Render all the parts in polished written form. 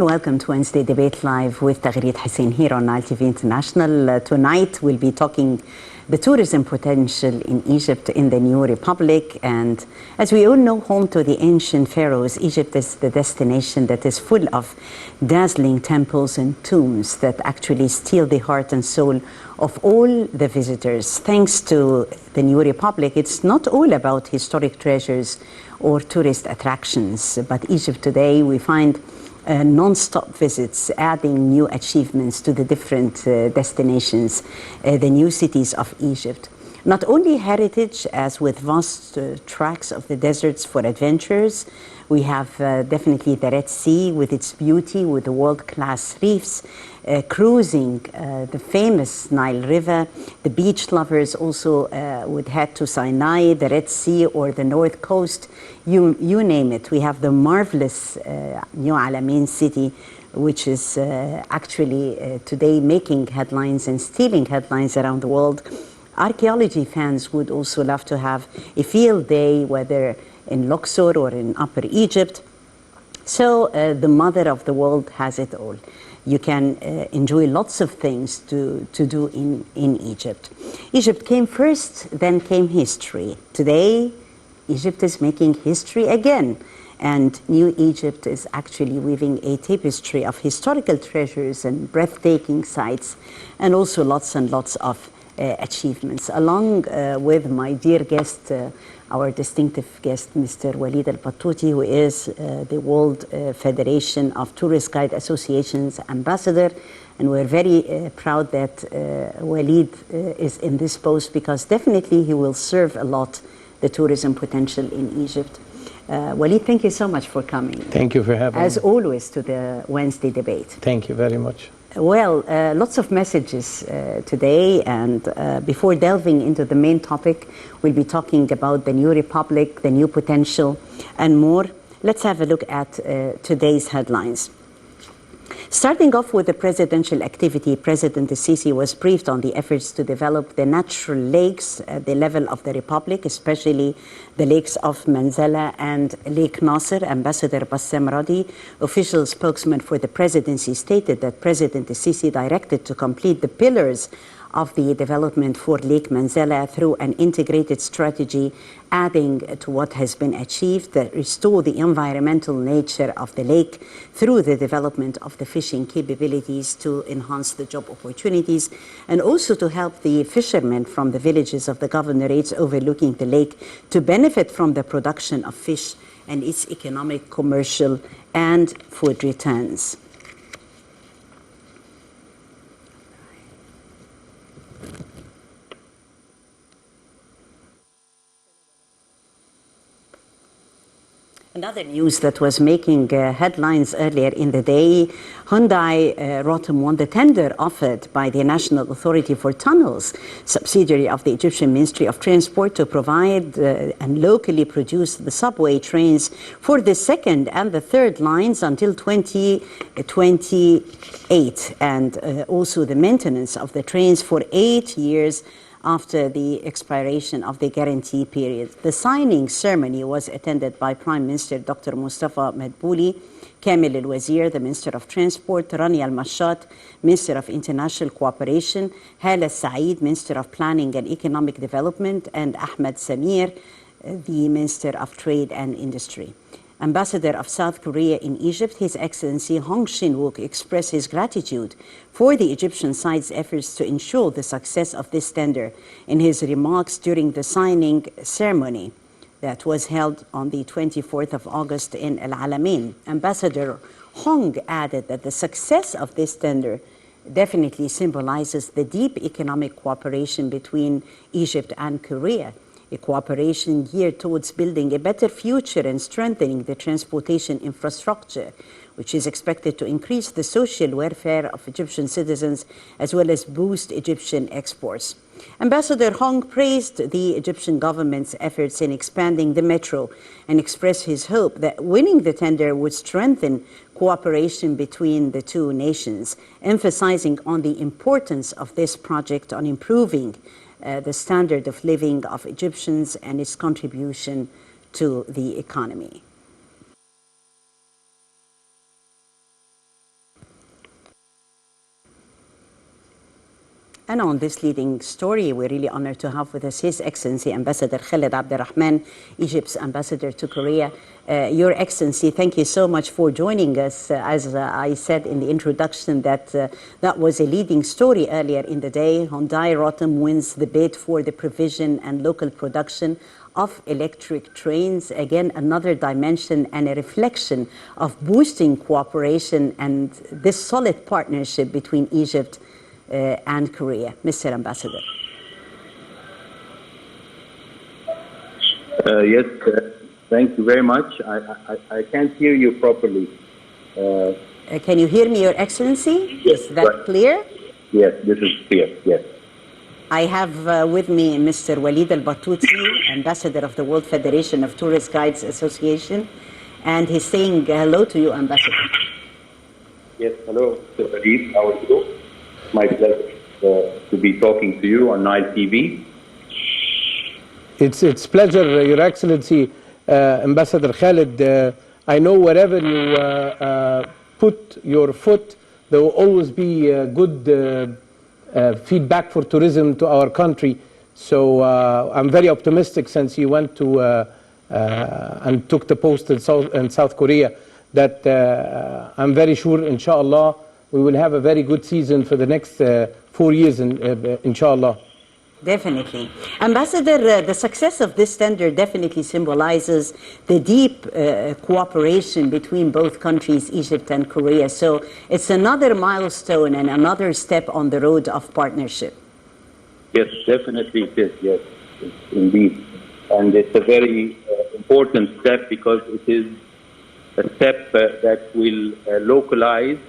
and welcome to Wednesday Debate Live with Taghreed Hussein here on Nile TV International. Tonight we'll be talking the tourism potential in Egypt in the new republic. And as we all know, home to the ancient pharaohs, Egypt is the destination that is full of dazzling temples and tombs that actually steal the heart and soul of all the visitors. Thanks to the new republic, it's not all about historic treasures or tourist attractions, but Egypt today we find non-stop visits, adding new achievements to the different destinations, the new cities of Egypt. Not only heritage, as with vast tracts of the deserts for adventures, we have definitely the Red Sea with its beauty, with the world-class reefs, cruising the famous Nile River. The beach lovers also would head to Sinai, the Red Sea, or the North Coast. You name it. We have the marvelous New Alamein city, which is actually today making headlines and stealing headlines around the world. Archaeology fans would also love to have a field day, whether in Luxor or in Upper Egypt. So the mother of the world has it all. You can enjoy lots of things to do in Egypt. Egypt came first, then came history. Today, Egypt is making history again. And New Egypt is actually weaving a tapestry of historical treasures and breathtaking sights, and also lots and lots of achievements. Along with my dear guest, our distinctive guest, Mr. Walid Al-Battouti, who is the World Federation of Tourist Guide Associations ambassador. And we're very proud that Walid is in this post, because definitely he will serve a lot the tourism potential in Egypt. Walid, thank you so much for coming. Thank you for having me. As always, to the Wednesday debate. Thank you very much. Well, lots of messages today, and before delving into the main topic, we'll be talking about the new republic, the new potential, and more. Let's have a look at today's headlines. Starting off with the presidential activity, President Sisi was briefed on the efforts to develop the natural lakes at the level of the Republic, especially the lakes of Manzala and Lake Nasser. Ambassador Bassem Radi, official spokesman for the presidency, stated that President Sisi directed to complete the pillars of the development for Lake Manzala through an integrated strategy, adding to what has been achieved, that restore the environmental nature of the lake through the development of the fishing capabilities to enhance the job opportunities, and also to help the fishermen from the villages of the governorates overlooking the lake to benefit from the production of fish and its economic, commercial, and food returns. Another news that was making headlines earlier in the day, Hyundai Rotem won the tender offered by the National Authority for Tunnels, subsidiary of the Egyptian Ministry of Transport, to provide and locally produce the subway trains for the second and the third lines until 2028, and also the maintenance of the trains for 8 years after the expiration of the guarantee period. The signing ceremony was attended by Prime Minister Dr. Mustafa Madbouli, Kamil Al-Wazir, the Minister of Transport, Rani Al-Mashat, Minister of International Cooperation, Hala Saeed, Minister of Planning and Economic Development, and Ahmed Samir, the Minister of Trade and Industry. Ambassador of South Korea in Egypt, His Excellency Hong Shin-wook, expressed his gratitude for the Egyptian side's efforts to ensure the success of this tender in his remarks during the signing ceremony that was held on the 24th of August in Al Alamein. Ambassador Hong added that the success of this tender definitely symbolizes the deep economic cooperation between Egypt and Korea, a cooperation geared towards building a better future and strengthening the transportation infrastructure, which is expected to increase the social welfare of Egyptian citizens as well as boost Egyptian exports. Ambassador Hong praised the Egyptian government's efforts in expanding the metro and expressed his hope that winning the tender would strengthen cooperation between the two nations, emphasizing on the importance of this project on improving the standard of living of Egyptians and its contribution to the economy. And on this leading story, we're really honored to have with us His Excellency Ambassador Khaled Rahman, Egypt's ambassador to Korea. Your Excellency, thank you so much for joining us. As I said in the introduction, that was a leading story earlier in the day. Hyundai Rotem wins the bid for the provision and local production of electric trains. Again, another dimension and a reflection of boosting cooperation and this solid partnership between Egypt and Korea. Mr. Ambassador. Yes, thank you very much. I can't hear you properly. Can you hear me, Your Excellency? Yes, is that clear? Yes, this is clear, yes. I have with me Mr. Walid Al-Batouti, Ambassador of the World Federation of Tourist Guides Association, and he's saying hello to you, Ambassador. Yes, hello, Mr. Walid. How are you? My pleasure to be talking to you on Nile TV. It's pleasure, Your Excellency, Ambassador Khaled. I know wherever you put your foot, there will always be good feedback for tourism to our country. So I'm very optimistic since you went to and took the post in South Korea that I'm very sure, inshallah, we will have a very good season for the next 4 years, inshallah. Definitely. Ambassador, the success of this tender definitely symbolizes the deep cooperation between both countries, Egypt and Korea. So it's another milestone and another step on the road of partnership. Yes, definitely it is, yes, indeed. And it's a very important step because it is a step that will localize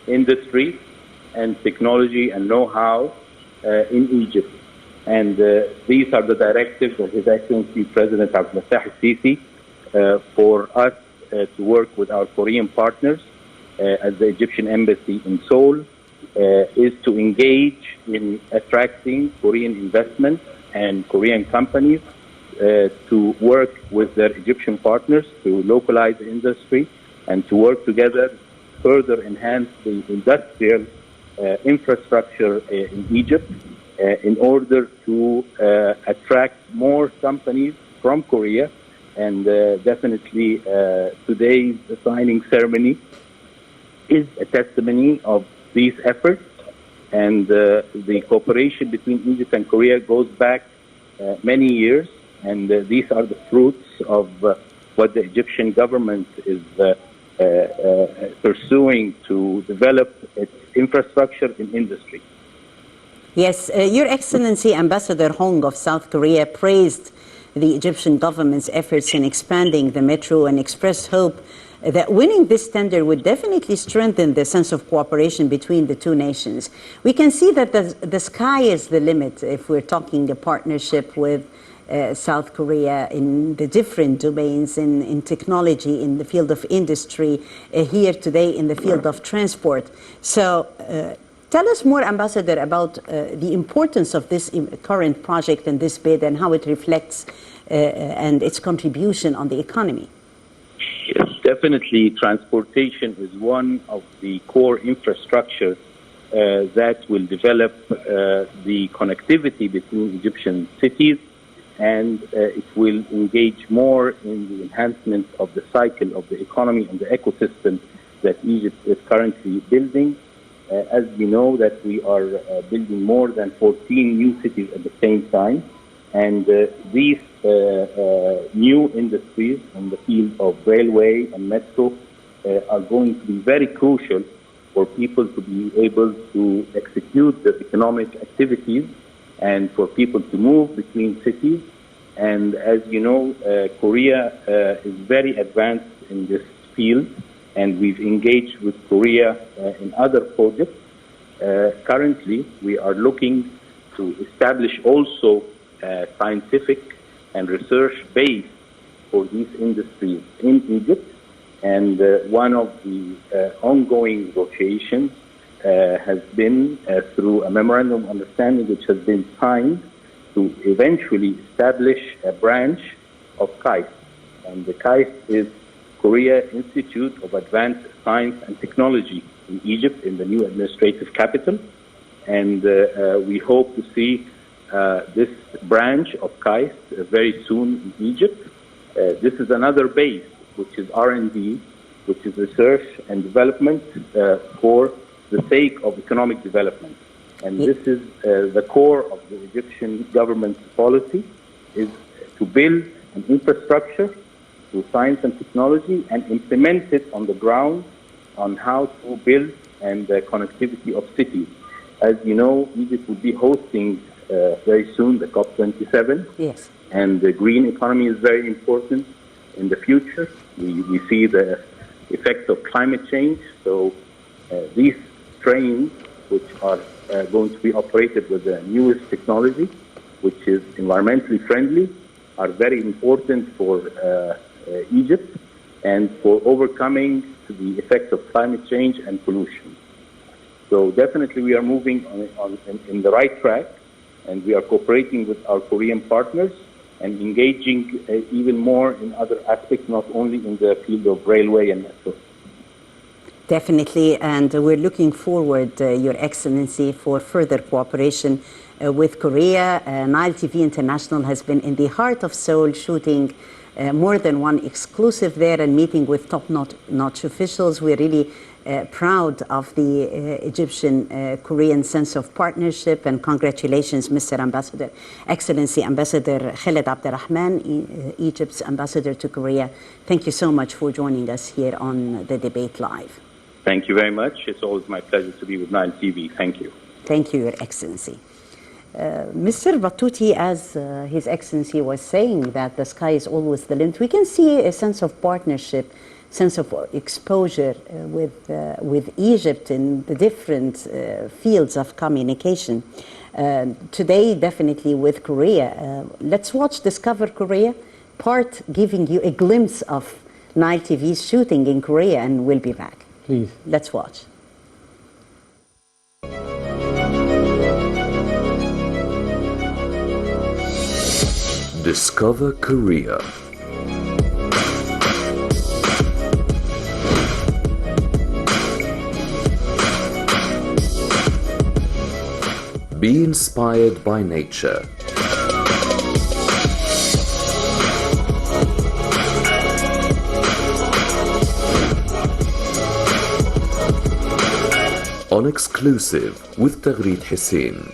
industry and technology and know-how in Egypt. And these are the directives of His Excellency President Abdel Fattah al-Sisi for us to work with our Korean partners as the Egyptian Embassy in Seoul is to engage in attracting Korean investment and Korean companies to work with their Egyptian partners to localize the industry and to work together further enhance the industrial infrastructure in Egypt in order to attract more companies from Korea. And definitely today's signing ceremony is a testimony of these efforts. And the cooperation between Egypt and Korea goes back many years. And these are the fruits of what the Egyptian government is pursuing to develop its infrastructure in industry. Yes, Your Excellency Ambassador Hong of South Korea praised the Egyptian government's efforts in expanding the metro and expressed hope that winning this tender would definitely strengthen the sense of cooperation between the two nations. We can see that the sky is the limit if we're talking a partnership with South Korea in the different domains, in technology, in the field of industry, here today in the field of transport. So tell us more, Ambassador, about the importance of this current project and this bid and how it reflects and its contribution on the economy. Yes, definitely transportation is one of the core infrastructure that will develop the connectivity between Egyptian cities, and it will engage more in the enhancement of the cycle of the economy and the ecosystem that Egypt is currently building. As we know that we are building more than 14 new cities at the same time, and these new industries in the field of railway and metro are going to be very crucial for people to be able to execute the economic activities and for people to move between cities. And as you know, Korea is very advanced in this field, and we've engaged with Korea in other projects. Currently, we are looking to establish also scientific and research base for these industries in Egypt. And one of the ongoing negotiations has been through a memorandum of understanding which has been signed to eventually establish a branch of KAIST. And the KAIST is Korea Institute of Advanced Science and Technology in Egypt, in the new administrative capital. and we hope to see this branch of KAIST very soon in Egypt. This is another base, which is R&D, which is research and development for the sake of economic development. And this is the core of the Egyptian government's policy, is to build an infrastructure through science and technology and implement it on the ground on how to build and the connectivity of cities. As you know, Egypt will be hosting very soon the COP27. Yes. And the green economy is very important in the future. We see the effects of climate change. So these trains, which are going to be operated with the newest technology, which is environmentally friendly, are very important for Egypt and for overcoming the effects of climate change and pollution. So definitely we are moving in the right track, and we are cooperating with our Korean partners and engaging even more in other aspects, not only in the field of railway and metro. Definitely, and we're looking forward, Your Excellency, for further cooperation with Korea. Nile TV International has been in the heart of Seoul, shooting more than one exclusive there and meeting with top-notch officials. We're really proud of the Egyptian-Korean sense of partnership, and congratulations, Mr. Ambassador, Excellency Ambassador Khaled Rahman, Egypt's ambassador to Korea. Thank you so much for joining us here on the Debate Live. Thank you very much. It's always my pleasure to be with Nile TV. Thank you. Thank you, Your Excellency. Mr. Battuti, as His Excellency was saying, that the sky is always the limit, we can see a sense of partnership, sense of exposure with Egypt in the different fields of communication. Today, definitely with Korea. Let's watch Discover Korea, part giving you a glimpse of Nile TV's shooting in Korea, and we'll be back. Please. Let's watch. Discover Korea. Be inspired by nature. On exclusive with Khaled Hussein.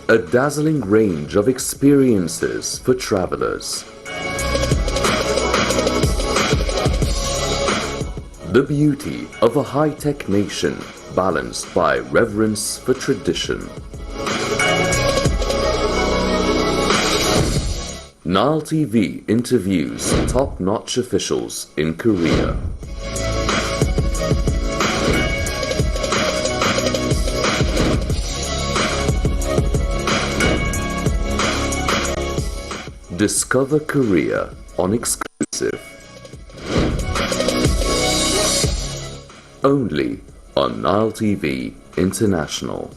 A dazzling range of experiences for travelers. The beauty of a high-tech nation balanced by reverence for tradition. Nile TV interviews top-notch officials in Korea. Discover Korea on exclusive. Only on Nile TV International.